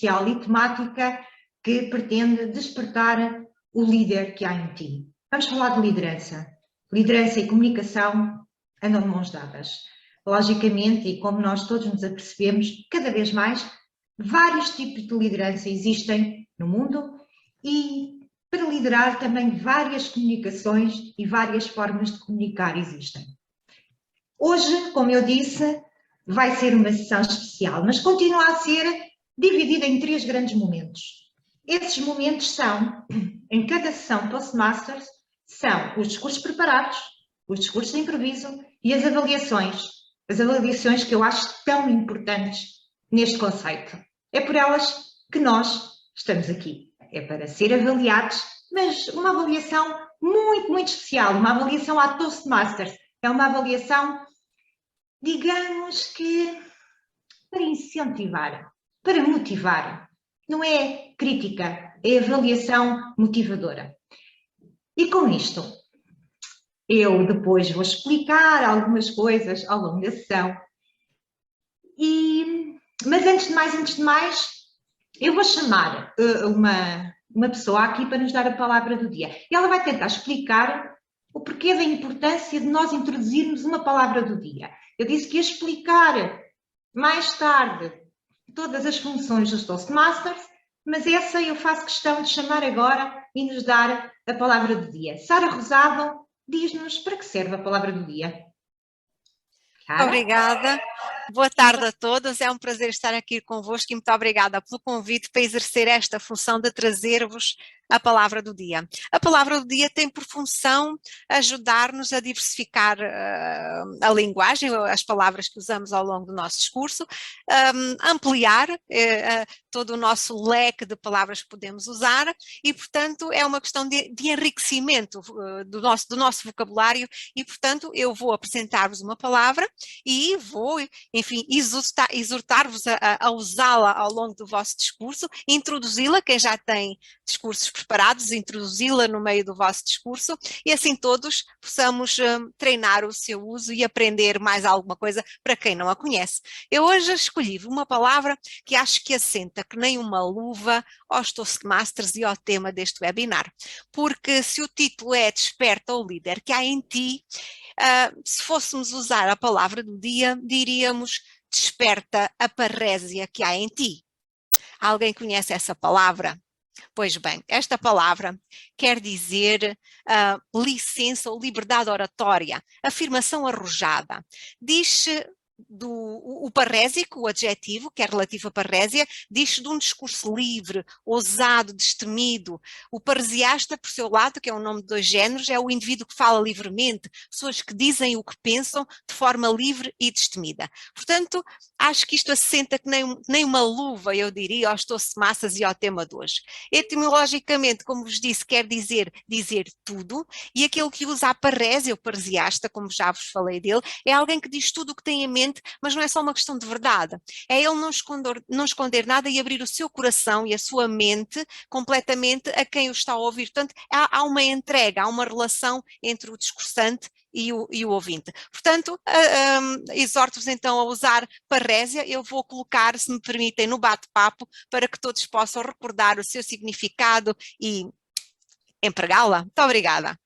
especial e temática que pretende despertar o líder que há em ti. Vamos falar de liderança. Liderança e comunicação andam de mãos dadas. Logicamente, e como nós todos nos apercebemos, cada vez mais, vários tipos de liderança existem no mundo e para liderar também várias comunicações e várias formas de comunicar existem. Hoje, como eu disse, vai ser uma sessão especial, mas continua a ser dividida em 3 grandes momentos. Esses momentos são, em cada sessão Toastmasters, são os discursos preparados, os discursos de improviso e as avaliações que eu acho tão importantes neste conceito. É por elas que nós estamos aqui. É para ser avaliados, mas uma avaliação muito, muito especial, uma avaliação à Toastmasters. É uma avaliação, digamos que, para incentivar, para motivar. Não é crítica, é avaliação motivadora. E com isto, eu depois vou explicar algumas coisas ao longo da sessão. Mas antes de mais, eu vou chamar uma pessoa aqui para nos dar a palavra do dia. E ela vai tentar explicar o porquê da importância de nós introduzirmos uma palavra do dia. Eu disse que ia explicar mais tarde todas as funções dos Toastmasters, mas essa eu faço questão de chamar agora e nos dar a palavra do dia. Sara Rosado, diz-nos para que serve a palavra do dia. Sara? Obrigada. Boa tarde a todos, é um prazer estar aqui convosco e muito obrigada pelo convite para exercer esta função de trazer-vos a palavra do dia. A palavra do dia tem por função ajudar-nos a diversificar a linguagem, as palavras que usamos ao longo do nosso discurso, ampliar todo o nosso leque de palavras que podemos usar e, portanto, é uma questão de enriquecimento do nosso vocabulário e, portanto, eu vou apresentar-vos uma palavra e vou, enfim, exortar-vos a usá-la ao longo do vosso discurso, introduzi-la, quem já tem discursos preparados, introduzi-la no meio do vosso discurso e assim todos possamos treinar o seu uso e aprender mais alguma coisa para quem não a conhece. Eu hoje escolhi uma palavra que acho que assenta que nem uma luva aos Toastmasters e ao tema deste webinar, porque se o título é Desperta o líder que há em ti, se fôssemos usar a palavra do dia, diríamos desperta a parrésia que há em ti. Alguém conhece essa palavra? Pois bem, esta palavra quer dizer licença ou liberdade oratória, afirmação arrojada. Diz-se o parrésico, o adjetivo, que é relativo a parrésia, diz-se de um discurso livre, ousado, destemido. O paresiasta, por seu lado, que é um nome de 2 géneros, é o indivíduo que fala livremente, pessoas que dizem o que pensam de forma livre e destemida. Portanto, acho que isto assenta que nem uma luva, eu diria, aos Toastmasters e ao tema de hoje. Etimologicamente, como vos disse, quer dizer tudo, e aquele que usa a parésia, o paresiasta, como já vos falei dele, é alguém que diz tudo o que tem em mente, mas não é só uma questão de verdade, é ele não esconder nada e abrir o seu coração e a sua mente completamente a quem o está a ouvir. Portanto, há uma entrega, há uma relação entre o discursante e o ouvinte. Portanto, exorto-vos então a usar parrésia. Eu vou colocar, se me permitem, no bate-papo para que todos possam recordar o seu significado e empregá-la. Muito obrigada.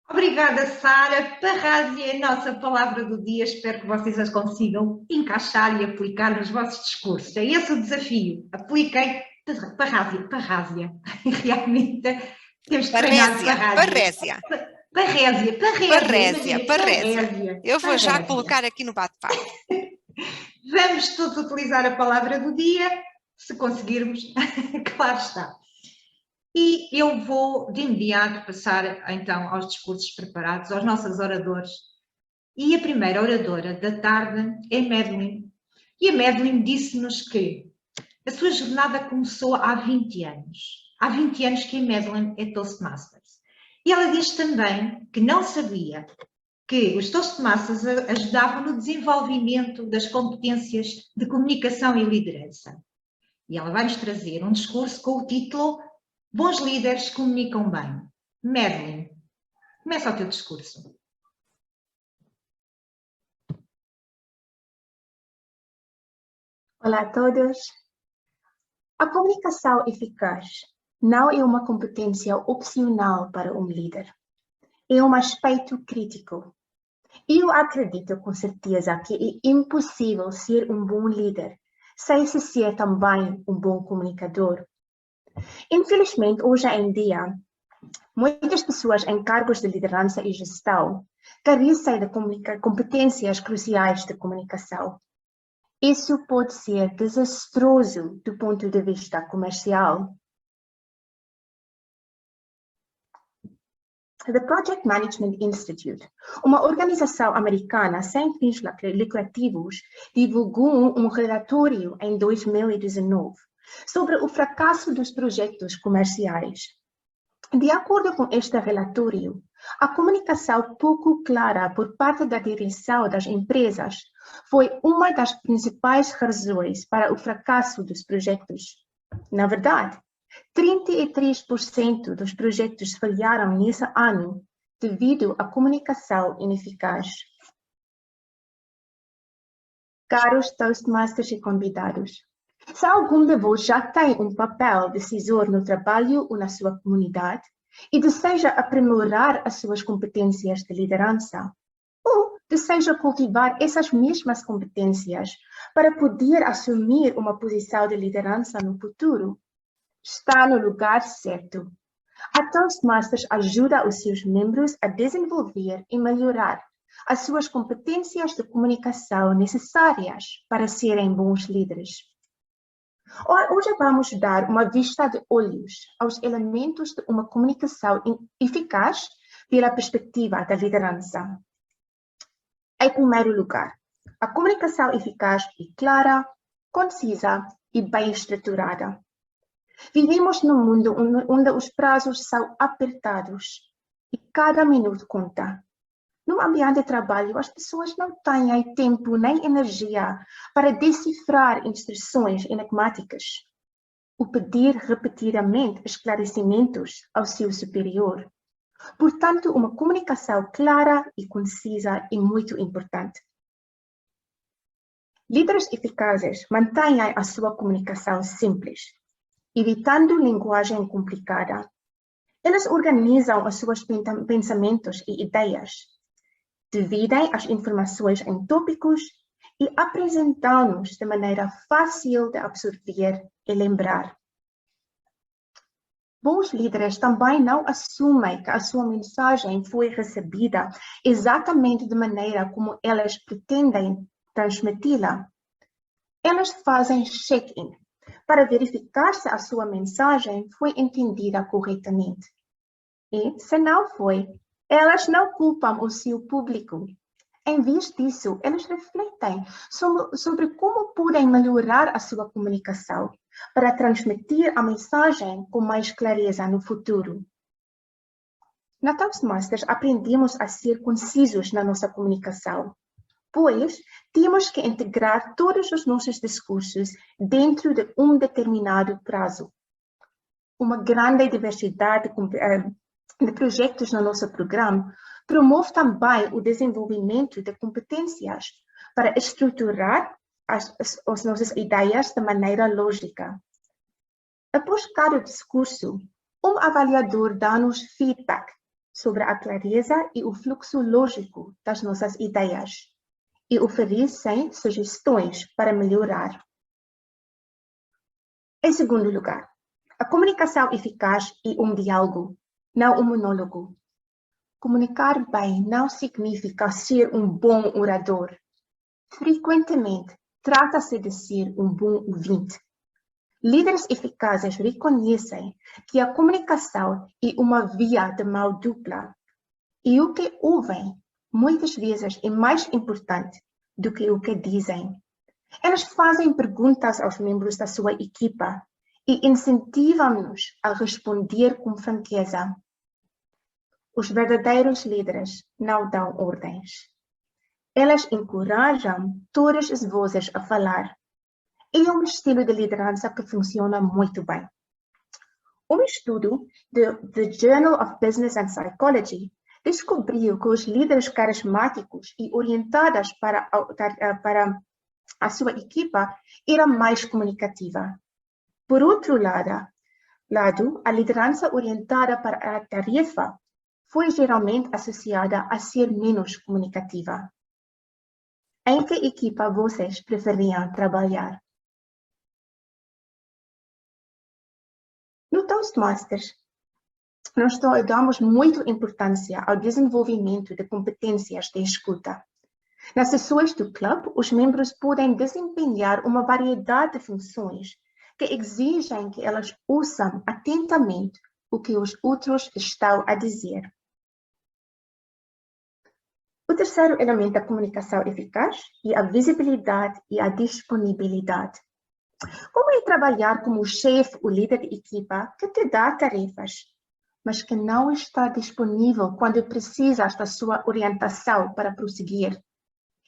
Obrigada, Sara. Parrásia é a nossa palavra do dia. Espero que vocês as consigam encaixar e aplicar nos vossos discursos. É esse o desafio. Apliquem parrásia. Realmente temos que treinar parrésia. Parrésia. Eu vou já colocar aqui no bate-papo. Vamos todos utilizar a palavra do dia, se conseguirmos, claro está. E eu vou de imediato passar então aos discursos preparados, aos nossos oradores. E a primeira oradora da tarde é Madeline. E a Madeline disse-nos que a sua jornada começou há 20 anos. Há 20 anos que a Madeline é Toastmasters. E ela diz também que não sabia que os Toastmasters ajudavam no desenvolvimento das competências de comunicação e liderança. E ela vai nos trazer um discurso com o título Bons líderes comunicam bem. Madeline, começa o teu discurso. Hola a todos. A comunicação eficaz não é uma competência opcional para um líder. É um aspecto crítico. Eu acredito com certeza que é impossível ser um bom líder sem se ser também um bom comunicador. Infelizmente, hoje em dia, muitas pessoas em cargos de liderança e gestão carecem de competências cruciais de comunicação. Isso pode ser desastroso do ponto de vista comercial. The Project Management Institute, uma organização americana sem fins lucrativos, divulgou um relatório em 2019 sobre o fracasso dos projetos comerciais. De acordo com este relatório, a comunicação pouco clara por parte da direção das empresas foi uma das principais razões para o fracasso dos projetos. Na verdade, 33% dos projetos falharam nesse ano devido à comunicação ineficaz. Caros Toastmasters e convidados, se algum de vós já tem um papel decisor no trabalho ou na sua comunidade e deseja aprimorar as suas competências de liderança, ou deseja cultivar essas mesmas competências para poder assumir uma posição de liderança no futuro, está no lugar certo. A Toastmasters ajuda os seus membros a desenvolver e melhorar as suas competências de comunicação necessárias para serem bons líderes. Hoje vamos dar uma vista de olhos aos elementos de uma comunicação eficaz pela perspectiva da liderança. Em primeiro lugar, a comunicação eficaz é clara, concisa e bem estruturada. Vivemos num mundo onde os prazos são apertados e cada minuto conta. No ambiente de trabalho, as pessoas não têm tempo nem energia para decifrar instruções enigmáticas ou pedir repetidamente esclarecimentos ao seu superior. Portanto, uma comunicação clara e concisa é muito importante. Líderes eficazes mantêm a sua comunicação simples, evitando linguagem complicada. Eles organizam os seus pensamentos e ideias, dividem as informações em tópicos e apresentam-nos de maneira fácil de absorver e lembrar. Bons líderes também não assumem que a sua mensagem foi recebida exatamente da maneira como eles pretendem transmiti-la. Eles fazem check-in para verificar se a sua mensagem foi entendida corretamente. E, se não foi, elas não culpam o seu público. Em vez disso, eles refletem sobre como podem melhorar a sua comunicação para transmitir a mensagem com mais clareza no futuro. Na Toastmasters, aprendemos a ser concisos na nossa comunicação, pois temos que integrar todos os nossos discursos dentro de um determinado prazo. Uma grande diversidade de projetos no nosso programa promove também o desenvolvimento de competências para estruturar as nossas ideias de maneira lógica. Após cada discurso, um avaliador dá-nos feedback sobre a clareza e o fluxo lógico das nossas ideias e oferecem sugestões para melhorar. Em segundo lugar, a comunicação eficaz é um diálogo, não um monólogo. Comunicar bem não significa ser um bom orador. Frequentemente, trata-se de ser um bom ouvinte. Líderes eficazes reconhecem que a comunicação é uma via de mão dupla e o que ouvem muitas vezes é mais importante do que o que dizem. Eles fazem perguntas aos membros da sua equipa e incentivam-nos a responder com franqueza. Os verdadeiros líderes não dão ordens. Eles encorajam todas as vozes a falar. É um estilo de liderança que funciona muito bem. Um estudo do Journal of Business and Psychology descobriu que os líderes carismáticos e orientados para a sua equipa eram mais comunicativa. Por outro lado, a liderança orientada para a tarefa foi geralmente associada a ser menos comunicativa. Em que equipa vocês preferiam trabalhar? No Toastmasters, nós damos muita importância ao desenvolvimento de competências de escuta. Nas sessões do clube, os membros podem desempenhar uma variedade de funções que exigem que elas ouçam atentamente o que os outros estão a dizer. O terceiro elemento da comunicação eficaz é a visibilidade e a disponibilidade. Como é trabalhar como o chefe ou líder de equipa que te dá tarefas, mas que não está disponível quando precisas da sua orientação para prosseguir?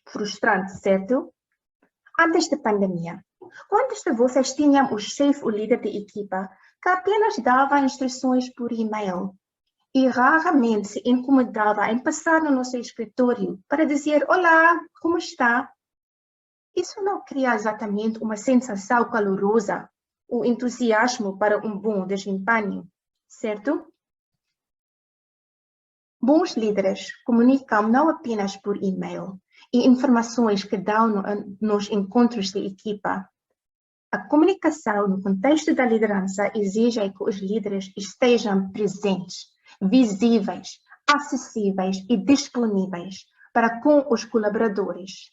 Frustrante, certo? Antes da pandemia, quantos de vocês tinham o chefe ou líder de equipa que apenas dava instruções por e-mail e raramente se incomodava em passar no nosso escritório para dizer olá, como está? Isso não cria exatamente uma sensação calorosa ou entusiasmo para um bom desempenho, certo? Bons líderes comunicam não apenas por e-mail e informações que dão nos encontros de equipa. A comunicação no contexto da liderança exige que os líderes estejam presentes, visíveis, acessíveis e disponíveis para com os colaboradores.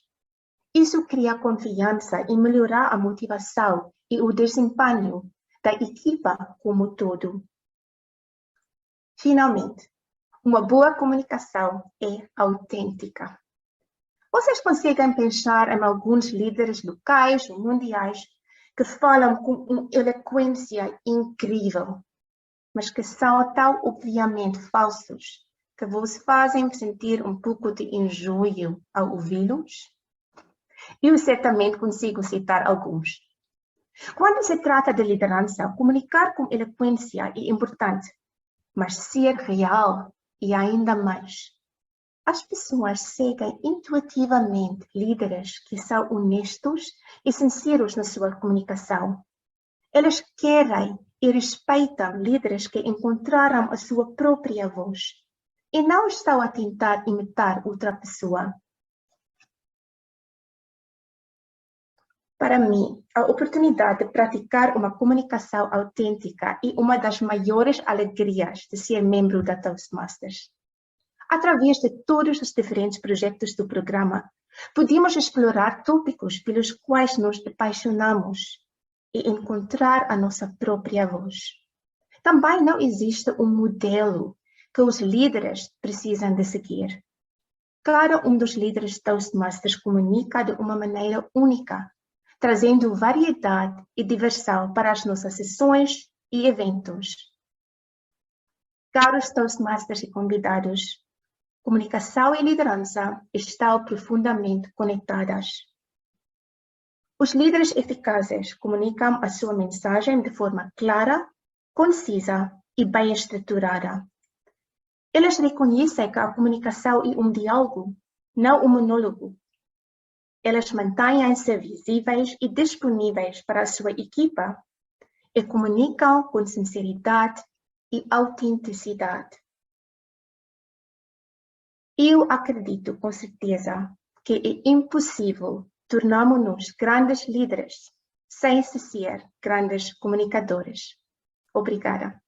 Isso cria confiança e melhora a motivação e o desempenho da equipa como um todo. Finalmente, uma boa comunicação é autêntica. Vocês conseguem pensar em alguns líderes locais ou mundiais que falam com uma eloquência incrível, mas que são tão obviamente falsos que vos fazem sentir um pouco de enjoo ao ouvi-los? Eu certamente consigo citar alguns. Quando se trata de liderança, comunicar com eloquência é importante, mas ser real é ainda mais. As pessoas seguem intuitivamente líderes que são honestos e sinceros na sua comunicação. Elas querem e respeitam líderes que encontraram a sua própria voz e não estão a tentar imitar outra pessoa. Para mim, a oportunidade de praticar uma comunicação autêntica é uma das maiores alegrias de ser membro da Toastmasters. Através de todos os diferentes projetos do programa, podemos explorar tópicos pelos quais nos apaixonamos e encontrar a nossa própria voz. Também não existe um modelo que os líderes precisam de seguir. Cada um dos líderes Toastmasters comunica de uma maneira única, trazendo variedade e diversão para as nossas sessões e eventos. Caros Toastmasters e convidados, comunicação e liderança estão profundamente conectadas. Os líderes eficazes comunicam a sua mensagem de forma clara, concisa e bem estruturada. Eles reconhecem que a comunicação é um diálogo, não um monólogo. Eles mantêm-se visíveis e disponíveis para a sua equipa e comunicam com sinceridade e autenticidade. Eu acredito com certeza que é impossível tornarmos-nos grandes líderes sem ser grandes comunicadores. Obrigada.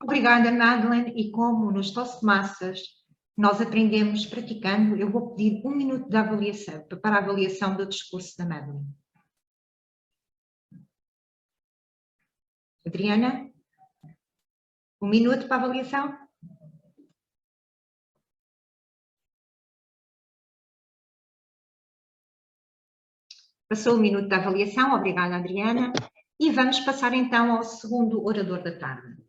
Obrigada, Madeleine. E como nos Toastmasters nós aprendemos praticando, eu vou pedir 1 minuto de avaliação, para a avaliação do discurso da Madeleine. Adriana? 1 minuto para a avaliação? Passou o minuto da avaliação, obrigada, Adriana. E vamos passar então ao segundo orador da tarde.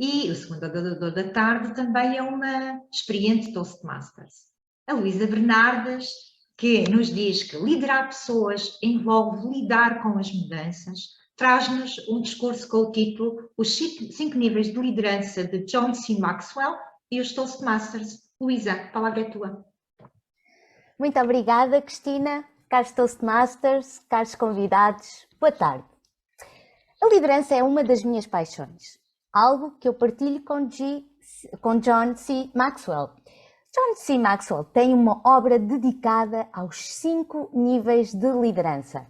E o segundo orador da tarde também é uma experiente Toastmasters. A Luísa Bernardes, que nos diz que liderar pessoas envolve lidar com as mudanças, traz-nos um discurso com o título Os 5 níveis de liderança de John C. Maxwell e os Toastmasters. Luísa, a palavra é tua. Muito obrigada, Cristina. caros Toastmasters, caros convidados, boa tarde. A liderança é uma das minhas paixões, algo que eu partilho com John C. Maxwell. John C. Maxwell tem uma obra dedicada aos 5 níveis de liderança.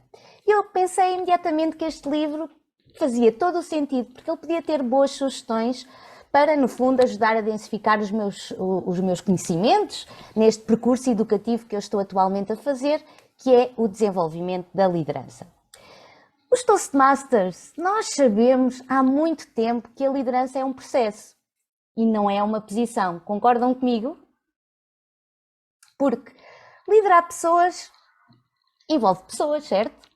E eu pensei imediatamente que este livro fazia todo o sentido, porque ele podia ter boas sugestões para, no fundo, ajudar a densificar os meus conhecimentos neste percurso educativo que eu estou atualmente a fazer, que é o desenvolvimento da liderança. Os Toastmasters, nós sabemos há muito tempo que a liderança é um processo e não é uma posição. Concordam comigo? Porque liderar pessoas envolve pessoas, certo?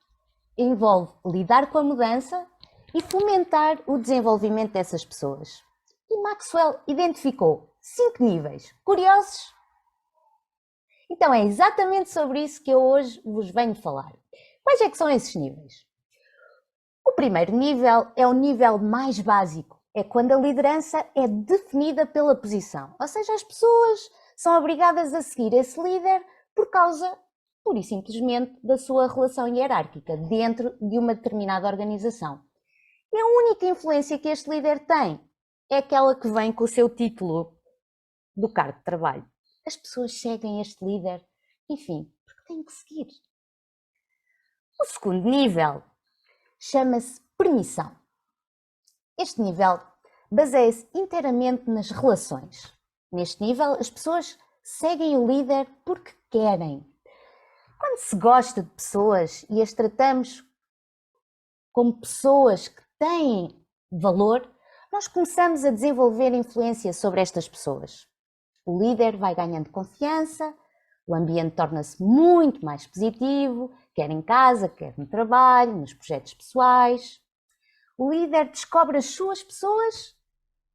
Envolve lidar com a mudança e fomentar o desenvolvimento dessas pessoas. E Maxwell identificou 5 níveis. Curiosos? Então é exatamente sobre isso que eu hoje vos venho falar. Quais é que são esses níveis? O primeiro nível é o nível mais básico. É quando a liderança é definida pela posição. Ou seja, as pessoas são obrigadas a seguir esse líder por causa, pura e simplesmente, da sua relação hierárquica dentro de uma determinada organização. E a única influência que este líder tem é aquela que vem com o seu título do cargo de trabalho. As pessoas seguem este líder, enfim, porque têm que seguir. O segundo nível chama-se permissão. Este nível baseia-se inteiramente nas relações. Neste nível, as pessoas seguem o líder porque querem. Quando se gosta de pessoas e as tratamos como pessoas que têm valor, nós começamos a desenvolver influência sobre estas pessoas. O líder vai ganhando confiança, o ambiente torna-se muito mais positivo, quer em casa, quer no trabalho, nos projetos pessoais. O líder descobre as suas pessoas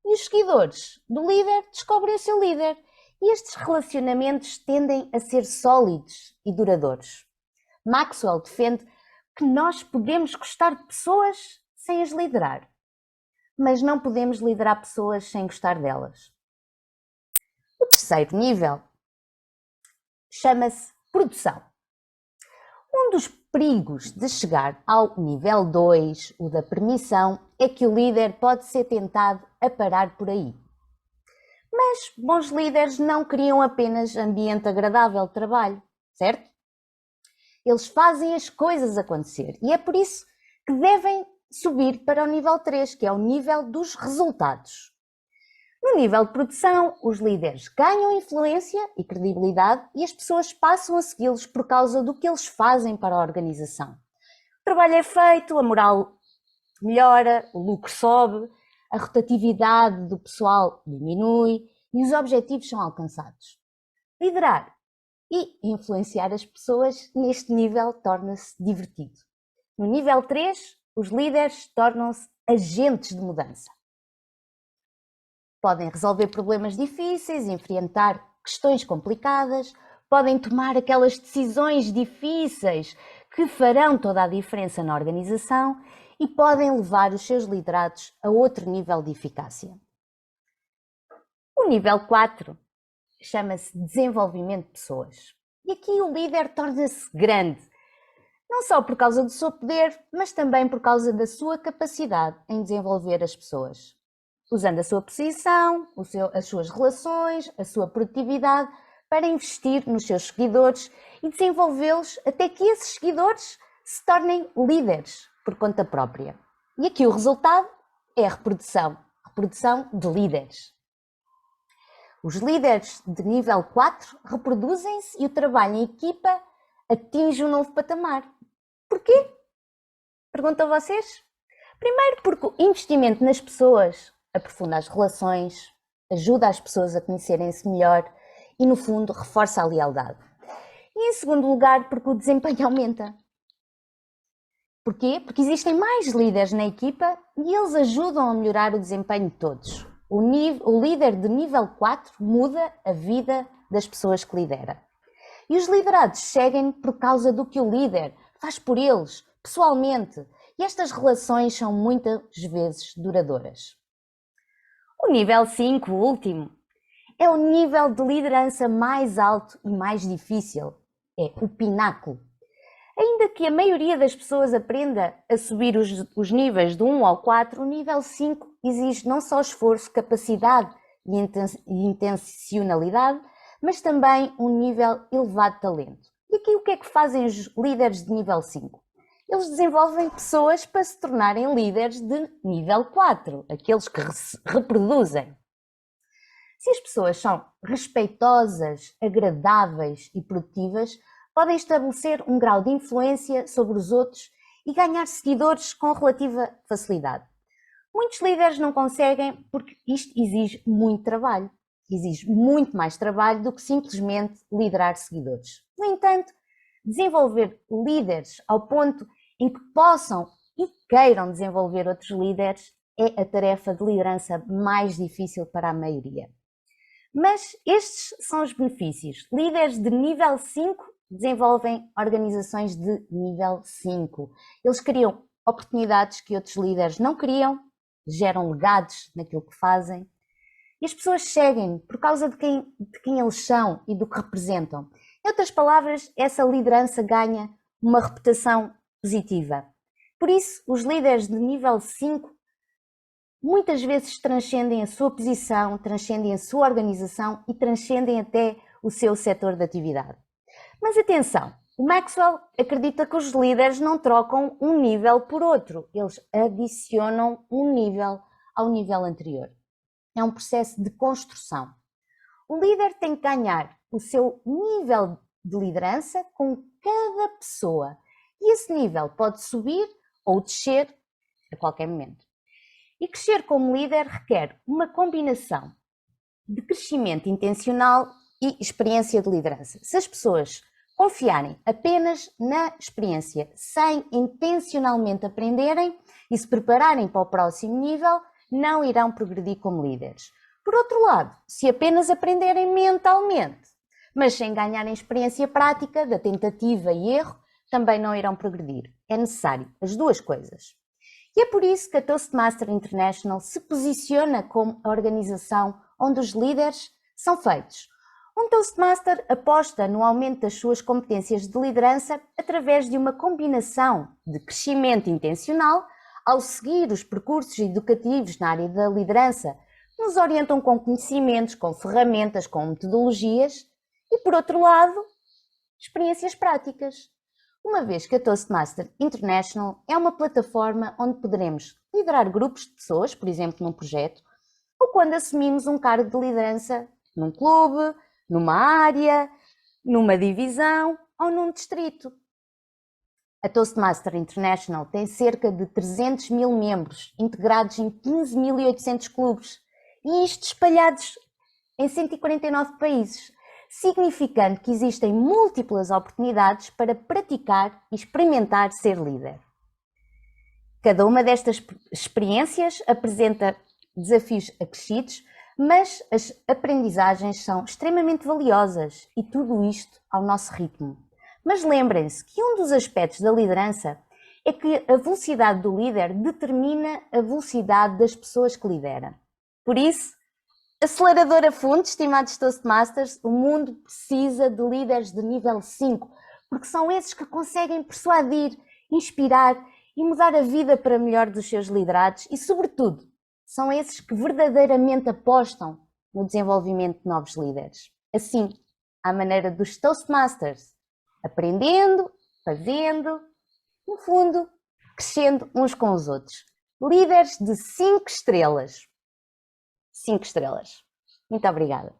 e os seguidores do líder descobrem o seu líder. E estes relacionamentos tendem a ser sólidos e duradouros. Maxwell defende que nós podemos gostar de pessoas sem as liderar, mas não podemos liderar pessoas sem gostar delas. O terceiro nível chama-se produção. Um dos perigos de chegar ao nível 2, o da permissão, é que o líder pode ser tentado a parar por aí. Mas bons líderes não criam apenas ambiente agradável de trabalho, certo? Eles fazem as coisas acontecer e é por isso que devem subir para o nível 3, que é o nível dos resultados. No nível de produção, os líderes ganham influência e credibilidade e as pessoas passam a segui-los por causa do que eles fazem para a organização. O trabalho é feito, a moral melhora, o lucro sobe, a rotatividade do pessoal diminui e os objetivos são alcançados. Liderar e influenciar as pessoas neste nível torna-se divertido. No nível 3, os líderes tornam-se agentes de mudança. Podem resolver problemas difíceis, enfrentar questões complicadas, podem tomar aquelas decisões difíceis que farão toda a diferença na organização e podem levar os seus liderados a outro nível de eficácia. O nível 4 chama-se desenvolvimento de pessoas. E aqui o líder torna-se grande, não só por causa do seu poder, mas também por causa da sua capacidade em desenvolver as pessoas. Usando a sua posição, as suas relações, a sua produtividade para investir nos seus seguidores e desenvolvê-los até que esses seguidores se tornem líderes por conta própria. E aqui o resultado é a reprodução de líderes. Os líderes de nível 4 reproduzem-se e o trabalho em equipa atinge um novo patamar. Porquê? Pergunto a vocês. Primeiro porque o investimento nas pessoas aprofunda as relações, ajuda as pessoas a conhecerem-se melhor e, no fundo, reforça a lealdade. E, em segundo lugar, porque o desempenho aumenta. Porquê? Porque existem mais líderes na equipa e eles ajudam a melhorar o desempenho de todos. O líder de nível 4 muda a vida das pessoas que lidera. E os liderados seguem por causa do que o líder faz por eles, pessoalmente. E estas relações são muitas vezes duradouras. O nível 5, o último, é o nível de liderança mais alto e mais difícil. É o pináculo. Ainda que a maioria das pessoas aprenda a subir os níveis do 1 ao 4, o nível 5 exige não só esforço, capacidade e intencionalidade, mas também um nível elevado de talento. E aqui o que é que fazem os líderes de nível 5? Eles desenvolvem pessoas para se tornarem líderes de nível 4, aqueles que reproduzem. Se as pessoas são respeitosas, agradáveis e produtivas, podem estabelecer um grau de influência sobre os outros e ganhar seguidores com relativa facilidade. Muitos líderes não conseguem porque isto exige muito trabalho. Exige muito mais trabalho do que simplesmente liderar seguidores. No entanto, desenvolver líderes ao ponto em que possam e queiram desenvolver outros líderes é a tarefa de liderança mais difícil para a maioria. Mas estes são os benefícios. Líderes de nível 5 desenvolvem organizações de nível 5. Eles criam oportunidades que outros líderes não criam, geram legados naquilo que fazem. E as pessoas seguem por causa de quem eles são e do que representam. Em outras palavras, essa liderança ganha uma reputação positiva. Por isso, os líderes de nível 5 muitas vezes transcendem a sua posição, transcendem a sua organização e transcendem até o seu setor de atividade. Mas atenção, o Maxwell acredita que os líderes não trocam um nível por outro, eles adicionam um nível ao nível anterior. É um processo de construção. O líder tem que ganhar o seu nível de liderança com cada pessoa e esse nível pode subir ou descer a qualquer momento. E crescer como líder requer uma combinação de crescimento intencional e experiência de liderança. Se as pessoas confiarem apenas na experiência sem intencionalmente aprenderem e se prepararem para o próximo nível, não irão progredir como líderes. Por outro lado, se apenas aprenderem mentalmente, mas sem ganharem experiência prática da tentativa e erro, também não irão progredir. É necessário as duas coisas. E é por isso que a Toastmaster International se posiciona como a organização onde os líderes são feitos. Um Toastmaster aposta no aumento das suas competências de liderança através de uma combinação de crescimento intencional ao seguir os percursos educativos na área da liderança, que nos orientam com conhecimentos, com ferramentas, com metodologias e, por outro lado, experiências práticas. Uma vez que a Toastmaster International é uma plataforma onde poderemos liderar grupos de pessoas, por exemplo, num projeto, ou quando assumimos um cargo de liderança num clube, numa área, numa divisão ou num distrito. A Toastmaster International tem cerca de 300 mil membros, integrados em 15.800 clubes, e isto espalhados em 149 países, significando que existem múltiplas oportunidades para praticar e experimentar ser líder. Cada uma destas experiências apresenta desafios acrescidos, mas as aprendizagens são extremamente valiosas e tudo isto ao nosso ritmo. Mas lembrem-se que um dos aspectos da liderança é que a velocidade do líder determina a velocidade das pessoas que lidera. Por isso, acelerador a fundo, estimados Toastmasters, o mundo precisa de líderes de nível 5, porque são esses que conseguem persuadir, inspirar e mudar a vida para melhor dos seus liderados e, sobretudo, são esses que verdadeiramente apostam no desenvolvimento de novos líderes. Assim, à maneira dos Toastmasters, aprendendo, fazendo, no fundo, crescendo uns com os outros. Líderes de 5 estrelas. 5 estrelas. Muito obrigada.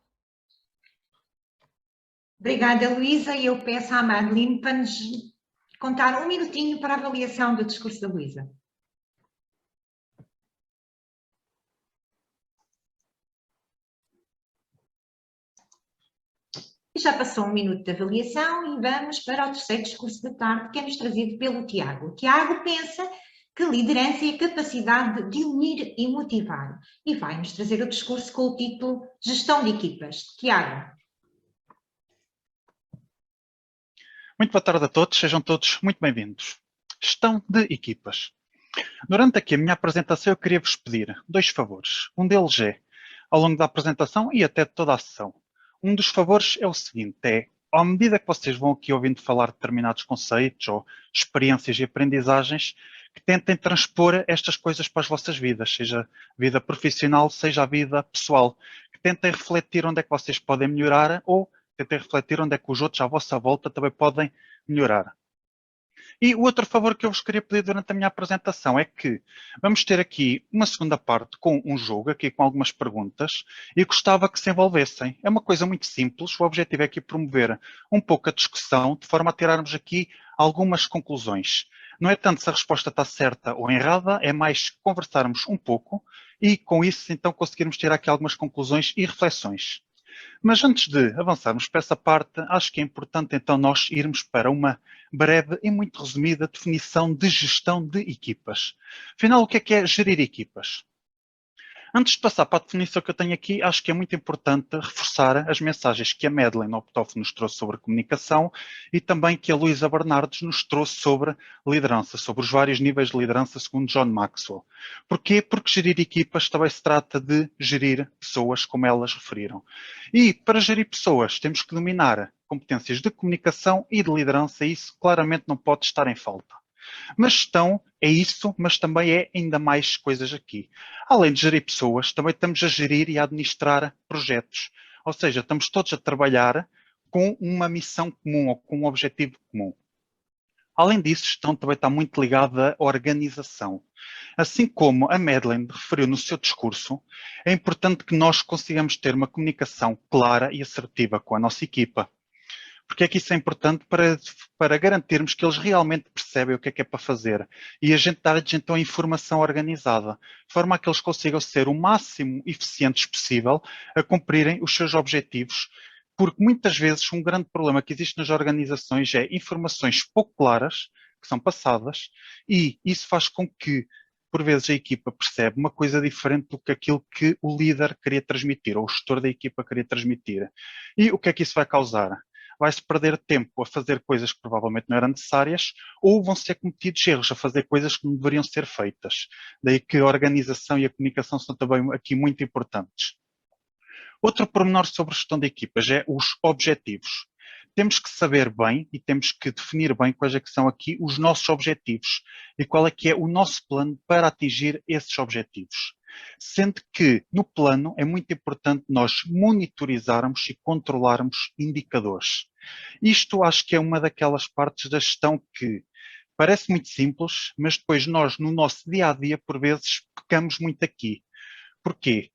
Obrigada, Luísa, e eu peço à Madeline para nos contar um minutinho para a avaliação do discurso da Luísa. E já passou um minuto de avaliação e vamos para o terceiro discurso da tarde, que é nos trazido pelo Tiago. O Tiago pensa que liderança é a capacidade de unir e motivar. E vai-nos trazer o discurso com o título Gestão de Equipas. Tiago. Muito boa tarde a todos, sejam todos muito bem-vindos. Gestão de equipas. Durante aqui a minha apresentação eu queria vos pedir 2 favores. Um deles é, ao longo da apresentação e até de toda a sessão, um dos favores é o seguinte, é à medida que vocês vão aqui ouvindo falar de determinados conceitos ou experiências e aprendizagens, que tentem transpor estas coisas para as vossas vidas, seja a vida profissional, seja a vida pessoal. Que tentem refletir onde é que vocês podem melhorar ou tentem refletir onde é que os outros à vossa volta também podem melhorar. E o outro favor que eu vos queria pedir durante a minha apresentação é que vamos ter aqui uma segunda parte com um jogo, aqui com algumas perguntas, e gostava que se envolvessem. É uma coisa muito simples, o objetivo é aqui promover um pouco a discussão, de forma a tirarmos aqui algumas conclusões. Não é tanto se a resposta está certa ou errada, é mais conversarmos um pouco e com isso então conseguirmos tirar aqui algumas conclusões e reflexões. Mas antes de avançarmos para essa parte, acho que é importante então nós irmos para uma breve e muito resumida definição de gestão de equipas. Afinal, o que é gerir equipas? Antes de passar para a definição que eu tenho aqui, acho que é muito importante reforçar as mensagens que a Madeleine Optoff nos trouxe sobre comunicação e também que a Luísa Bernardes nos trouxe sobre liderança, sobre os vários níveis de liderança segundo John Maxwell. Porquê? Porque gerir equipas também se trata de gerir pessoas, como elas referiram. E para gerir pessoas temos que dominar competências de comunicação e de liderança e isso claramente não pode estar em falta. Mas gestão é isso, mas também é ainda mais coisas aqui. Além de gerir pessoas, também estamos a gerir e a administrar projetos. Ou seja, estamos todos a trabalhar com uma missão comum ou com um objetivo comum. Além disso, gestão também está muito ligada à organização. Assim como a Madeleine referiu no seu discurso, é importante que nós consigamos ter uma comunicação clara e assertiva com a nossa equipa. Porque é que isso é importante para garantirmos que eles realmente percebem o que é para fazer e a gente dar-lhes então a informação organizada, de forma a que eles consigam ser o máximo eficientes possível a cumprirem os seus objetivos, porque muitas vezes um grande problema que existe nas organizações é informações pouco claras que são passadas e isso faz com que por vezes a equipa percebe uma coisa diferente do que aquilo que o líder queria transmitir ou o gestor da equipa queria transmitir. E o que é que isso vai causar? Vai-se perder tempo a fazer coisas que provavelmente não eram necessárias ou vão ser cometidos erros a fazer coisas que não deveriam ser feitas. Daí que a organização e a comunicação são também aqui muito importantes. Outro pormenor sobre gestão de equipas é os objetivos. Temos que saber bem e temos que definir bem quais é que são aqui os nossos objetivos e qual é que é o nosso plano para atingir esses objetivos. Sendo que no plano é muito importante nós monitorizarmos e controlarmos indicadores. Isto acho que é uma daquelas partes da gestão que parece muito simples, mas depois nós no nosso dia-a-dia por vezes pecamos muito aqui. Porquê?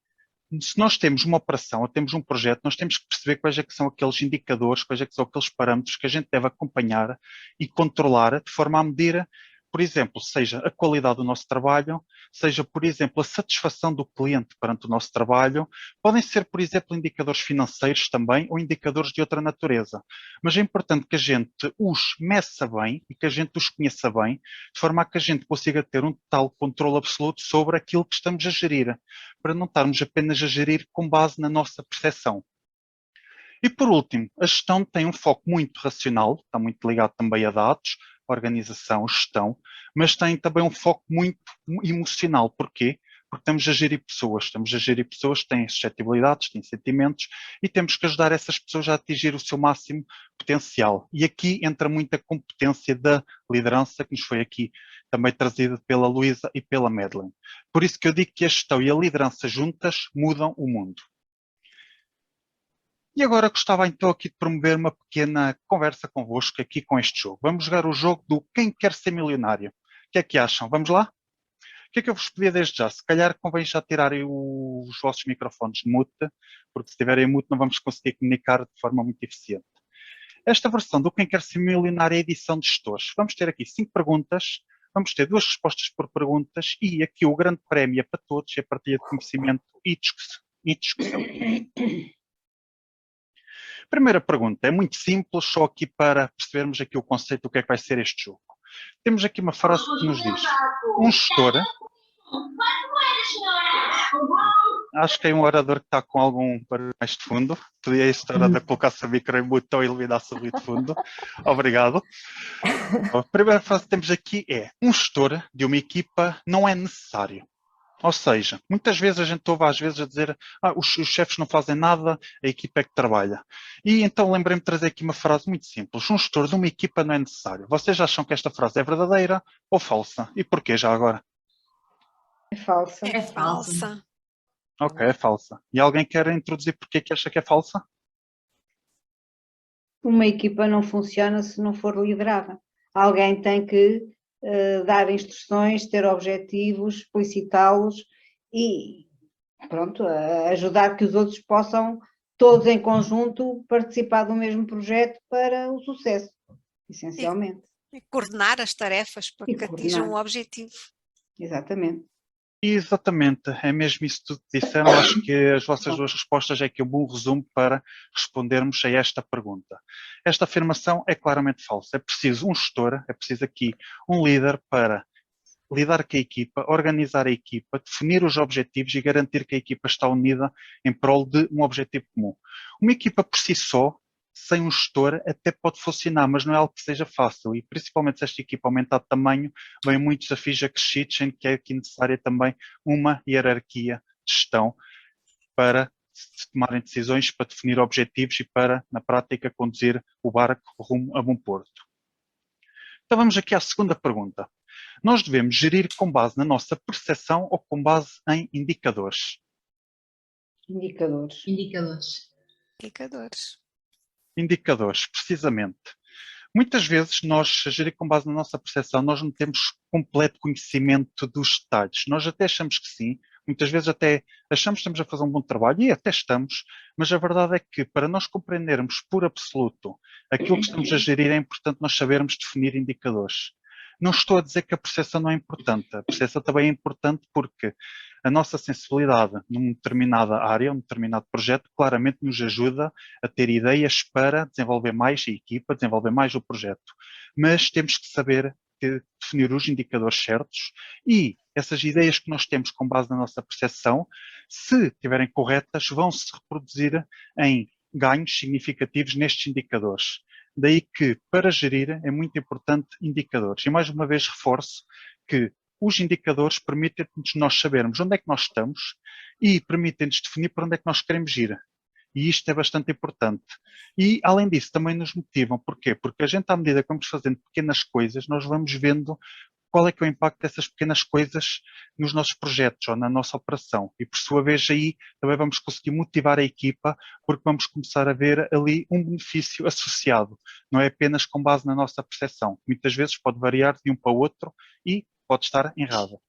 Se nós temos uma operação ou temos um projeto, nós temos que perceber quais é que são aqueles indicadores, quais é que são aqueles parâmetros que a gente deve acompanhar e controlar de forma a medir, por exemplo, seja a qualidade do nosso trabalho, seja, por exemplo, a satisfação do cliente perante o nosso trabalho, podem ser, por exemplo, indicadores financeiros também ou indicadores de outra natureza. Mas é importante que a gente os meça bem e que a gente os conheça bem, de forma a que a gente consiga ter um total controle absoluto sobre aquilo que estamos a gerir, para não estarmos apenas a gerir com base na nossa percepção. E por último, a gestão tem um foco muito racional, está muito ligado também a dados, organização, gestão, mas tem também um foco muito emocional. Porquê? Porque estamos a gerir pessoas que têm suscetibilidades, têm sentimentos e temos que ajudar essas pessoas a atingir o seu máximo potencial. E aqui entra muita competência da liderança que nos foi aqui também trazida pela Luísa e pela Madeleine. Por isso que eu digo que a gestão e a liderança juntas mudam o mundo. E agora gostava então aqui de promover uma pequena conversa convosco aqui com este jogo. Vamos jogar o jogo do Quem Quer Ser Milionário. O que é que acham? Vamos lá? O que é que eu vos pedia desde já? Se calhar convém já tirarem os vossos microfones de mute, porque se estiverem em mute não vamos conseguir comunicar de forma muito eficiente. Esta versão do Quem Quer Ser Milionário é a edição de gestores. Vamos ter aqui 5 perguntas, vamos ter 2 respostas por perguntas e aqui o grande prémio é para todos, é a partilha de conhecimento e discussão. Primeira pergunta, é muito simples, só aqui para percebermos aqui o conceito do que é que vai ser este jogo. Temos aqui uma frase que nos diz, um gestor, acho que é um orador que está com algum barulho mais de fundo, podia este orador colocar-se a micro em mute ou eliminar-se ali de fundo, obrigado. A primeira frase que temos aqui é, um gestor de uma equipa não é necessário. Ou seja, muitas vezes a gente ouve às vezes a dizer os chefes não fazem nada, a equipa é que trabalha. E então lembrei-me de trazer aqui uma frase muito simples. Um gestor de uma equipa não é necessário. Vocês acham que esta frase é verdadeira ou falsa? E porquê já agora? É falsa. É falsa. Ok, é falsa. E alguém quer introduzir porquê que acha que é falsa? Uma equipa não funciona se não for liderada. Alguém tem que dar instruções, ter objetivos, explicitá-los e, pronto, ajudar que os outros possam, todos em conjunto, participar do mesmo projeto para o sucesso, essencialmente. E coordenar as tarefas para E que atinjam coordenar. o objetivo. Exatamente. Exatamente, é mesmo isso tudo que disseram. Acho que as vossas duas respostas é aqui um bom resumo para respondermos a esta pergunta. Esta afirmação é claramente falsa. É preciso um gestor, é preciso aqui um líder para lidar com a equipa, organizar a equipa, definir os objetivos e garantir que a equipa está unida em prol de um objetivo comum. Uma equipa por si só, sem um gestor, até pode funcionar, mas não é algo que seja fácil. E principalmente se esta equipa aumentar de tamanho, vem muitos desafios acrescidos, sendo que é aqui necessária também uma hierarquia de gestão para se tomarem decisões, para definir objetivos e para, na prática, conduzir o barco rumo a bom porto. Então vamos aqui à segunda pergunta. Nós devemos gerir com base na nossa percepção ou com base em indicadores? Indicadores. Indicadores. Indicadores, precisamente. Muitas vezes nós, a gerir com base na nossa percepção, nós não temos completo conhecimento dos detalhes. Nós até achamos que sim, muitas vezes até achamos que estamos a fazer um bom trabalho e até estamos, mas a verdade é que para nós compreendermos por absoluto aquilo que estamos a gerir é importante nós sabermos definir indicadores. Não estou a dizer que a percepção não é importante, a percepção também é importante porque a nossa sensibilidade numa determinada área, um determinado projeto, claramente nos ajuda a ter ideias para desenvolver mais a equipa, desenvolver mais o projeto. Mas temos que saber definir os indicadores certos e essas ideias que nós temos com base na nossa percepção, se estiverem corretas, vão se reproduzir em ganhos significativos nestes indicadores. Daí que, para gerir, é muito importante indicadores. E mais uma vez reforço que os indicadores permitem-nos nós sabermos onde é que nós estamos e permitem-nos definir para onde é que nós queremos ir. E isto é bastante importante. E, além disso, também nos motivam. Porquê? Porque a gente, à medida que vamos fazendo pequenas coisas, nós vamos vendo qual é que é o impacto dessas pequenas coisas nos nossos projetos ou na nossa operação. E, por sua vez, aí também vamos conseguir motivar a equipa, porque vamos começar a ver ali um benefício associado. Não é apenas com base na nossa percepção. Muitas vezes pode variar de um para o outro e pode estar errada.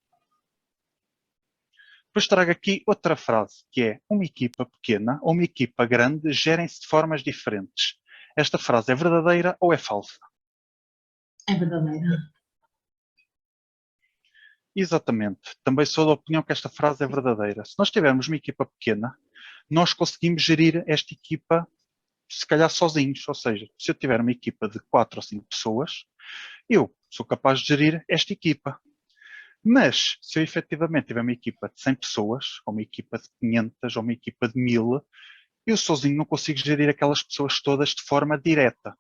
Depois trago aqui outra frase, que é: uma equipa pequena ou uma equipa grande gerem-se de formas diferentes. Esta frase é verdadeira ou é falsa? É verdadeira. Exatamente. Também sou da opinião que esta frase é verdadeira. Se nós tivermos uma equipa pequena, nós conseguimos gerir esta equipa, se calhar sozinhos. Ou seja, se eu tiver uma equipa de 4 ou 5 pessoas, eu sou capaz de gerir esta equipa. Mas, se eu efetivamente tiver uma equipa de 100 pessoas, ou uma equipa de 500, ou uma equipa de 1000, eu sozinho não consigo gerir aquelas pessoas todas de forma direta.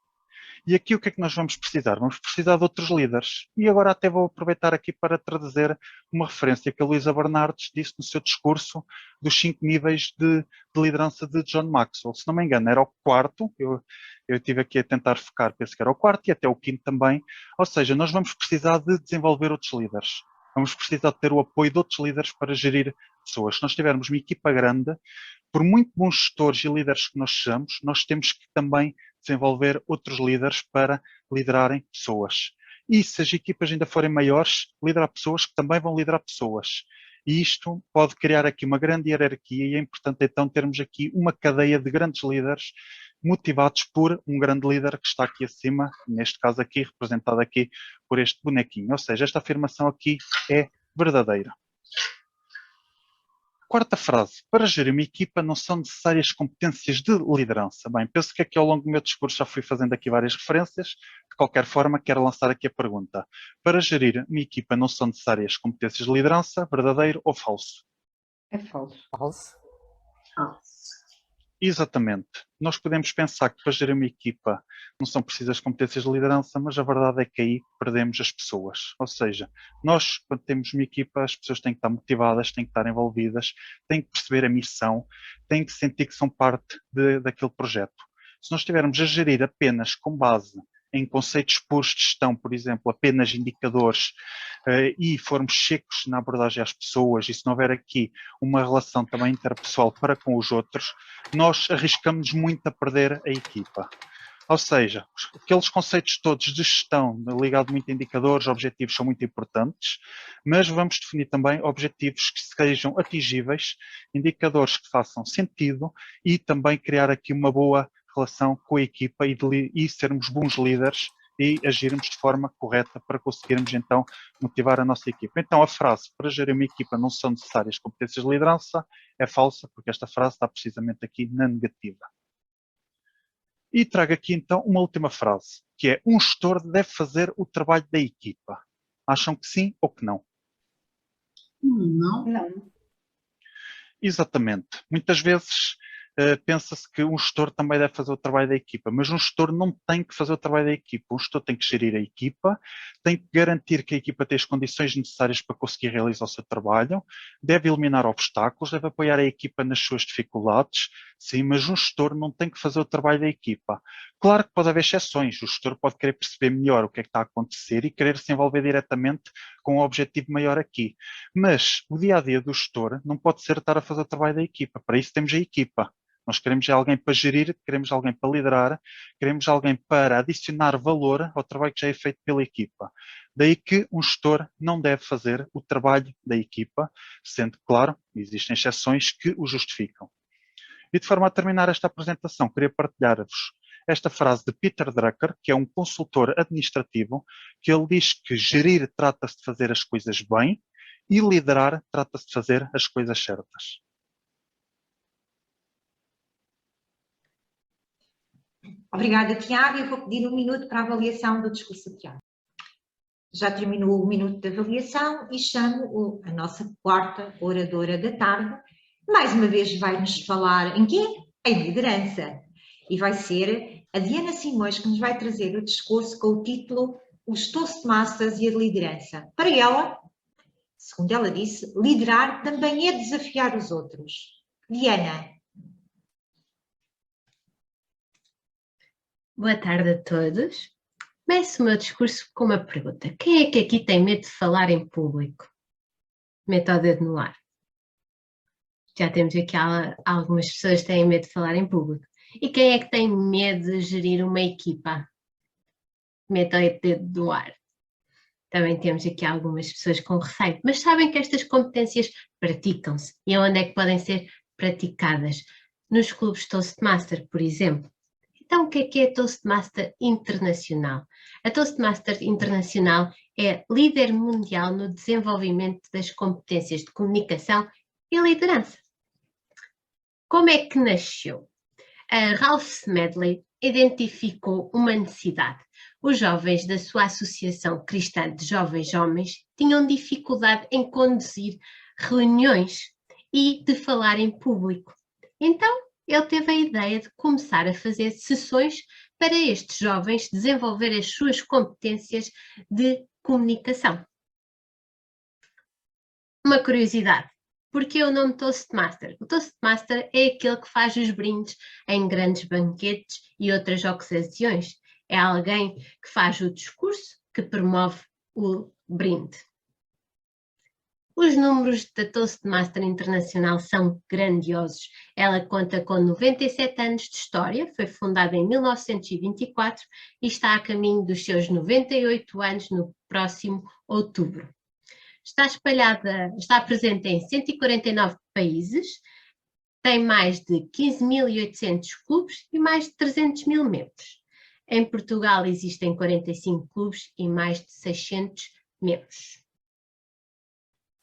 E aqui o que é que nós vamos precisar? Vamos precisar de outros líderes. E agora até vou aproveitar aqui para traduzir uma referência que a Luísa Bernardes disse no seu discurso dos 5 níveis de liderança de John Maxwell. Se não me engano, era o quarto, eu estive aqui a tentar focar, penso que era o quarto e até o quinto também. Ou seja, nós vamos precisar de desenvolver outros líderes. Vamos precisar de ter o apoio de outros líderes para gerir pessoas. Se nós tivermos uma equipa grande, por muito bons gestores e líderes que nós sejamos, nós temos que também desenvolver outros líderes para liderarem pessoas. E se as equipas ainda forem maiores, liderar pessoas que também vão liderar pessoas. E isto pode criar aqui uma grande hierarquia e é importante então termos aqui uma cadeia de grandes líderes motivados por um grande líder que está aqui acima, neste caso aqui, representado aqui por este bonequinho. Ou seja, esta afirmação aqui é verdadeira. Quarta frase. Para gerir uma equipa não são necessárias competências de liderança. Bem, penso que aqui ao longo do meu discurso já fui fazendo aqui várias referências. De qualquer forma, quero lançar aqui a pergunta. Para gerir uma equipa não são necessárias competências de liderança, verdadeiro ou falso? É falso. Falso. Falso. Exatamente. Nós podemos pensar que para gerir uma equipa não são precisas competências de liderança, mas a verdade é que aí perdemos as pessoas. Ou seja, nós, quando temos uma equipa, as pessoas têm que estar motivadas, têm que estar envolvidas, têm que perceber a missão, têm que sentir que são parte daquele projeto. Se nós estivermos a gerir apenas com base em conceitos puros de gestão, por exemplo, apenas indicadores, e formos secos na abordagem às pessoas, e se não houver aqui uma relação também interpessoal para com os outros, nós arriscamos muito a perder a equipa. Ou seja, aqueles conceitos todos de gestão, ligado muito a indicadores, objetivos, são muito importantes, mas vamos definir também objetivos que sejam atingíveis, indicadores que façam sentido e também criar aqui uma boa relação com a equipa e sermos bons líderes e agirmos de forma correta para conseguirmos então motivar a nossa equipa. Então a frase para gerir uma equipa não são necessárias competências de liderança é falsa, porque esta frase está precisamente aqui na negativa. E trago aqui então uma última frase, que é: um gestor deve fazer o trabalho da equipa. Acham que sim ou que não? Não. Não. Exatamente. Muitas vezes pensa-se que um gestor também deve fazer o trabalho da equipa, mas um gestor não tem que fazer o trabalho da equipa. Um gestor tem que gerir a equipa, tem que garantir que a equipa tem as condições necessárias para conseguir realizar o seu trabalho, deve eliminar obstáculos, deve apoiar a equipa nas suas dificuldades, sim, mas um gestor não tem que fazer o trabalho da equipa. Claro que pode haver exceções, o gestor pode querer perceber melhor o que é que está a acontecer e querer se envolver diretamente com um objetivo maior aqui. Mas o dia-a-dia do gestor não pode ser estar a fazer o trabalho da equipa, para isso temos a equipa. Nós queremos alguém para gerir, queremos alguém para liderar, queremos alguém para adicionar valor ao trabalho que já é feito pela equipa. Daí que um gestor não deve fazer o trabalho da equipa, sendo claro, existem exceções que o justificam. E de forma a terminar esta apresentação, queria partilhar-vos esta frase de Peter Drucker, que é um consultor administrativo, que ele diz que gerir trata-se de fazer as coisas bem e liderar trata-se de fazer as coisas certas. Obrigada, Tiago. Eu vou pedir 1 minuto para a avaliação do discurso de Tiago. Já terminou o minuto de avaliação e chamo a nossa quarta oradora da tarde. Mais uma vez vai-nos falar em quê? Em liderança. E vai ser a Diana Simões que nos vai trazer o discurso com o título Os Toastmasters e a Liderança. Para ela, segundo ela disse, liderar também é desafiar os outros. Diana. Boa tarde a todos. Começo o meu discurso com uma pergunta. Quem é que aqui tem medo de falar em público? Mete o dedo no ar. Já temos aqui algumas pessoas que têm medo de falar em público. E quem é que tem medo de gerir uma equipa? Mete o dedo no ar. Também temos aqui algumas pessoas com receio. Mas sabem que estas competências praticam-se. E onde é que podem ser praticadas? Nos clubes Toastmaster, por exemplo. Então, o que é a Toastmaster Internacional? A Toastmaster Internacional é líder mundial no desenvolvimento das competências de comunicação e liderança. Como é que nasceu? A Ralph Smedley identificou uma necessidade. Os jovens da sua Associação Cristã de Jovens Homens tinham dificuldade em conduzir reuniões e de falar em público. Então, ele teve a ideia de começar a fazer sessões para estes jovens desenvolver as suas competências de comunicação. Uma curiosidade, porque o nome Toastmaster? O Toastmaster é aquele que faz os brindes em grandes banquetes e outras ocasiões. É alguém que faz o discurso, que promove o brinde. Os números da Toastmaster Internacional são grandiosos. Ela conta com 97 anos de história, foi fundada em 1924 e está a caminho dos seus 98 anos no próximo outubro. Está presente em 149 países, tem mais de 15.800 clubes e mais de 300.000 membros. Em Portugal existem 45 clubes e mais de 600 membros.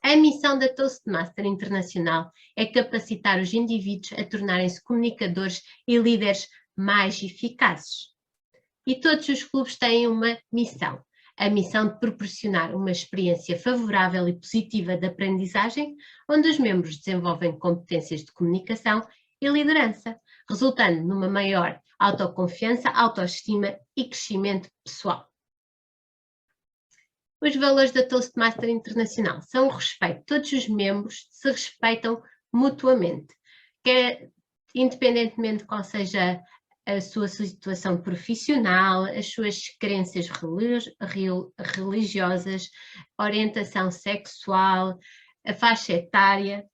A missão da Toastmaster Internacional é capacitar os indivíduos a tornarem-se comunicadores e líderes mais eficazes. E todos os clubes têm uma missão, a missão de proporcionar uma experiência favorável e positiva de aprendizagem, onde os membros desenvolvem competências de comunicação e liderança, resultando numa maior autoconfiança, autoestima e crescimento pessoal. Os valores da Toastmaster Internacional são o respeito. Todos os membros se respeitam mutuamente, independentemente de qual seja a sua situação profissional, as suas crenças religiosas, orientação sexual, a faixa etária.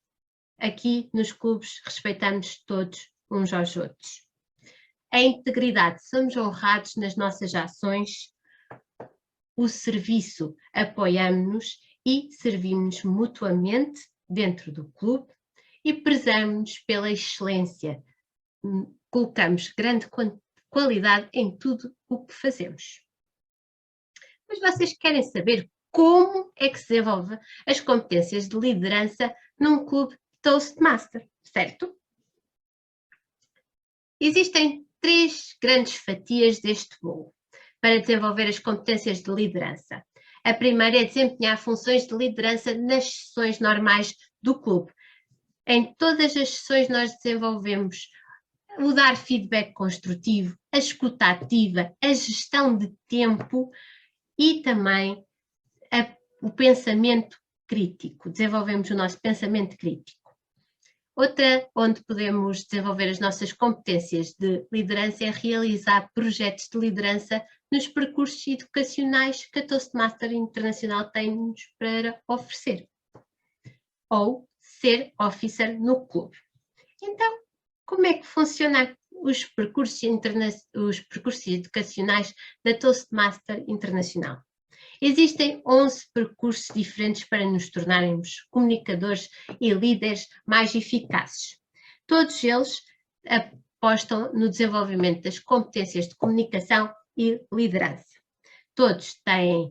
Aqui nos clubes respeitamos todos uns aos outros. A integridade, somos honrados nas nossas ações, o serviço, apoiamos-nos e servimos-nos mutuamente dentro do clube e prezamos pela excelência, colocamos grande qualidade em tudo o que fazemos. Mas vocês querem saber como é que se desenvolve as competências de liderança num clube Toastmaster, certo? Existem 3 grandes fatias deste bolo para desenvolver as competências de liderança. A primeira é desempenhar funções de liderança nas sessões normais do clube. Em todas as sessões nós desenvolvemos o dar feedback construtivo, a escuta ativa, a gestão de tempo e também o pensamento crítico. Desenvolvemos o nosso pensamento crítico. Outra onde podemos desenvolver as nossas competências de liderança é realizar projetos de liderança nos percursos educacionais que a Toastmaster Internacional tem-nos para oferecer. Ou ser officer no clube. Então, como é que funcionam os percursos educacionais da Toastmaster Internacional? Existem 11 percursos diferentes para nos tornarmos comunicadores e líderes mais eficazes. Todos eles apostam no desenvolvimento das competências de comunicação e liderança. Todos têm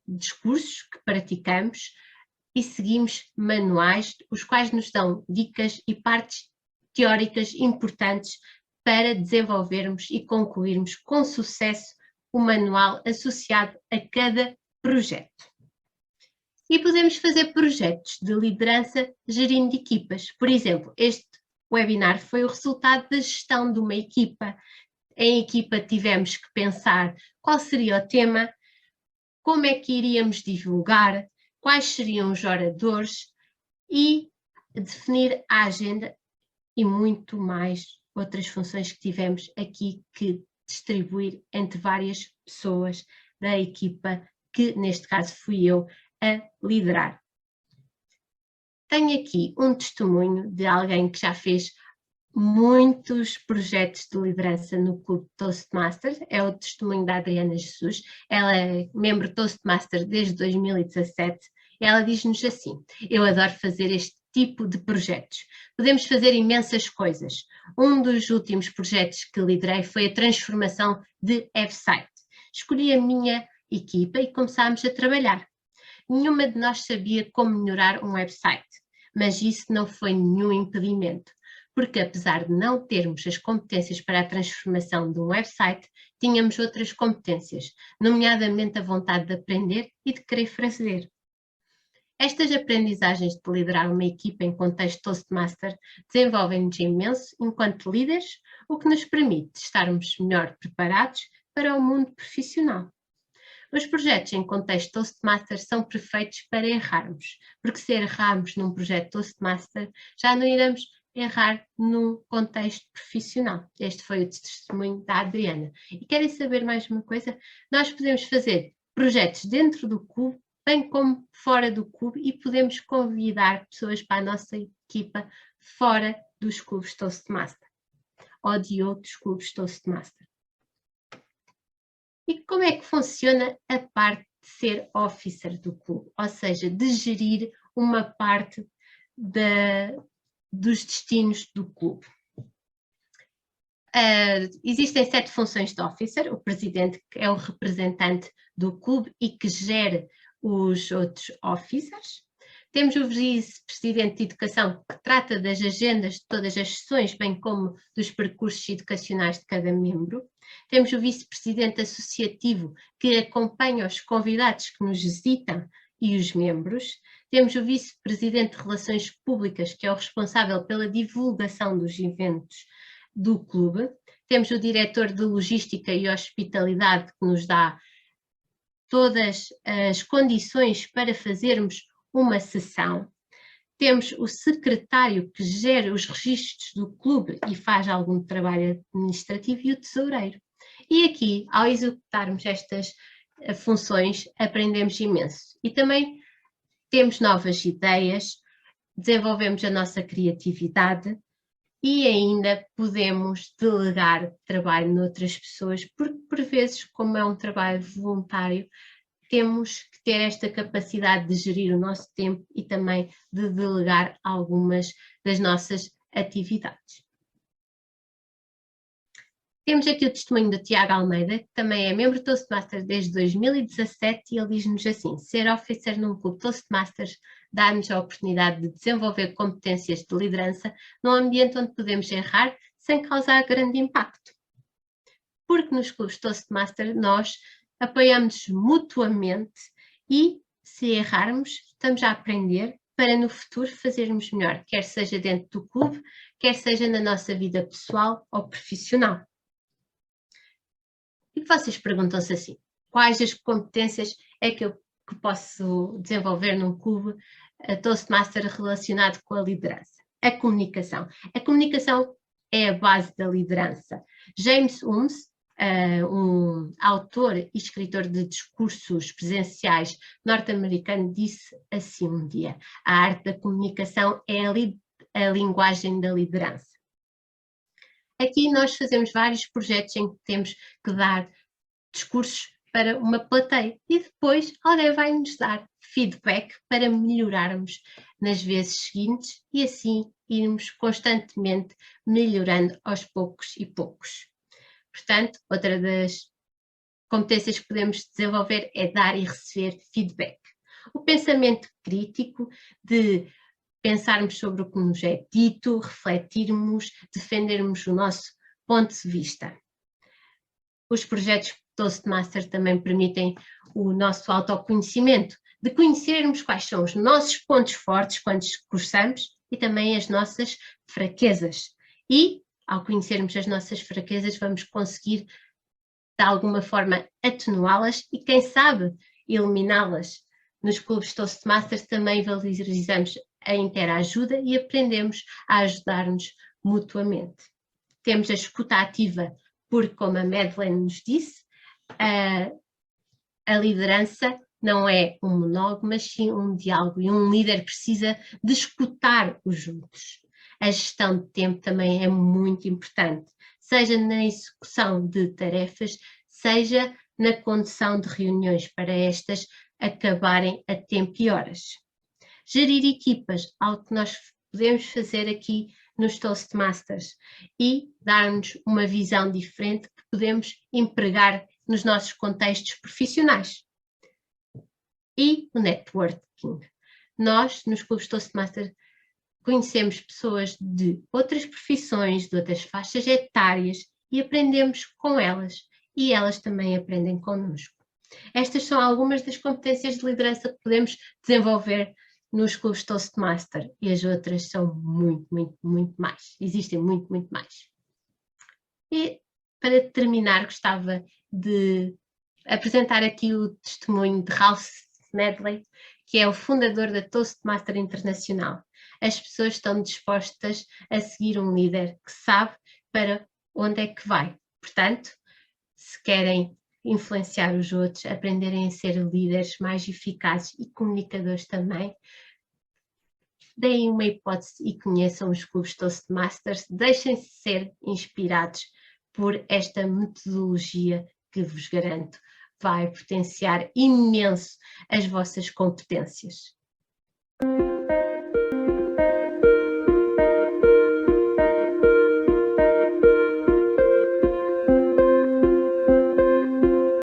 discursos que praticamos e seguimos manuais, os quais nos dão dicas e partes teóricas importantes para desenvolvermos e concluirmos com sucesso o manual associado a cada projeto. E podemos fazer projetos de liderança gerindo equipas. Por exemplo, este webinar foi o resultado da gestão de uma equipa. Em equipa tivemos que pensar qual seria o tema, como é que iríamos divulgar, quais seriam os oradores e definir a agenda e muito mais outras funções que tivemos aqui que distribuir entre várias pessoas da equipa, que neste caso fui eu a liderar. Tenho aqui um testemunho de alguém que já fez muitos projetos de liderança no Clube Toastmaster, é o testemunho da Adriana Jesus, ela é membro Toastmaster desde 2017, e ela diz-nos assim: eu adoro fazer este tipo de projetos. Podemos fazer imensas coisas. Um dos últimos projetos que liderei foi a transformação de website. Escolhi a minha equipa e começámos a trabalhar. Nenhuma de nós sabia como melhorar um website, mas isso não foi nenhum impedimento, porque apesar de não termos as competências para a transformação de um website, tínhamos outras competências, nomeadamente a vontade de aprender e de querer fazer. Estas aprendizagens de liderar uma equipa em contexto Toastmaster desenvolvem-nos imenso enquanto líderes, o que nos permite estarmos melhor preparados para o mundo profissional. Os projetos em contexto Toastmaster são perfeitos para errarmos, porque se errarmos num projeto Toastmaster, já não iremos errar num contexto profissional. Este foi o testemunho da Adriana. E querem saber mais uma coisa? Nós podemos fazer projetos dentro do clube, bem como fora do clube, e podemos convidar pessoas para a nossa equipa fora dos clubes Toastmaster ou de outros clubes Toastmaster. E como é que funciona a parte de ser officer do clube, ou seja, de gerir uma parte dos destinos do clube? Existem 7 funções de officer: o presidente, que é o representante do clube e que gera os outros officers. Temos o vice-presidente de educação, que trata das agendas de todas as sessões, bem como dos percursos educacionais de cada membro. Temos o vice-presidente associativo, que acompanha os convidados que nos visitam e os membros. Temos o vice-presidente de Relações Públicas, que é o responsável pela divulgação dos eventos do clube. Temos o diretor de Logística e Hospitalidade, que nos dá todas as condições para fazermos uma sessão. Temos o secretário, que gera os registros do clube e faz algum trabalho administrativo, e o tesoureiro. E aqui, ao executarmos estas funções, aprendemos imenso. E também temos novas ideias, desenvolvemos a nossa criatividade e ainda podemos delegar trabalho noutras pessoas, porque por vezes, como é um trabalho voluntário, temos que ter esta capacidade de gerir o nosso tempo e também de delegar algumas das nossas atividades. Temos aqui o testemunho do Tiago Almeida, que também é membro do Toastmasters desde 2017, e ele diz-nos assim: ser officer num clube Toastmasters dá-nos a oportunidade de desenvolver competências de liderança num ambiente onde podemos errar sem causar grande impacto. Porque nos clubes Toastmasters nós apoiamos mutuamente e, se errarmos, estamos a aprender para no futuro fazermos melhor, quer seja dentro do clube, quer seja na nossa vida pessoal ou profissional. E vocês perguntam-se assim: quais as competências é que eu posso desenvolver num clube Toastmaster relacionado com a liderança? A comunicação. A comunicação é a base da liderança. James Holmes, um autor e escritor de discursos presenciais norte-americano, disse assim um dia: a arte da comunicação é a linguagem da liderança. Aqui nós fazemos vários projetos em que temos que dar discursos para uma plateia e depois alguém vai nos dar feedback para melhorarmos nas vezes seguintes e assim irmos constantemente melhorando aos poucos e poucos. Portanto, outra das competências que podemos desenvolver é dar e receber feedback. O pensamento crítico, de pensarmos sobre o que nos é dito, refletirmos, defendermos o nosso ponto de vista. Os projetos Toastmaster também permitem o nosso autoconhecimento, de conhecermos quais são os nossos pontos fortes quando discursamos e também as nossas fraquezas. E, ao conhecermos as nossas fraquezas, vamos conseguir, de alguma forma, atenuá-las e, quem sabe, eliminá-las. Nos clubes Toastmasters também valorizamos a interajuda e aprendemos a ajudar-nos mutuamente. Temos a escuta ativa, porque, como a Madeleine nos disse, a liderança não é um monólogo, mas sim um diálogo, e um líder precisa de escutar os outros. A gestão de tempo também é muito importante, seja na execução de tarefas, seja na condução de reuniões, para estas acabarem a tempo e horas. Gerir equipas, algo que nós podemos fazer aqui nos Toastmasters, e dar-nos uma visão diferente que podemos empregar nos nossos contextos profissionais. E o networking. Nós, nos clubes Toastmasters, conhecemos pessoas de outras profissões, de outras faixas etárias, e aprendemos com elas, e elas também aprendem connosco. Estas são algumas das competências de liderança que podemos desenvolver nos clubes Toastmaster, e as outras são muito, muito, muito mais. Existem muito, muito mais. E, para terminar, gostava de apresentar aqui o testemunho de Ralph Smedley, que é o fundador da Toastmaster Internacional. As pessoas estão dispostas a seguir um líder que sabe para onde é que vai. Portanto, se querem influenciar os outros, aprenderem a ser líderes mais eficazes e comunicadores também, deem uma hipótese e conheçam os clubes Toastmasters, deixem-se ser inspirados por esta metodologia que vos garanto vai potenciar imenso as vossas competências.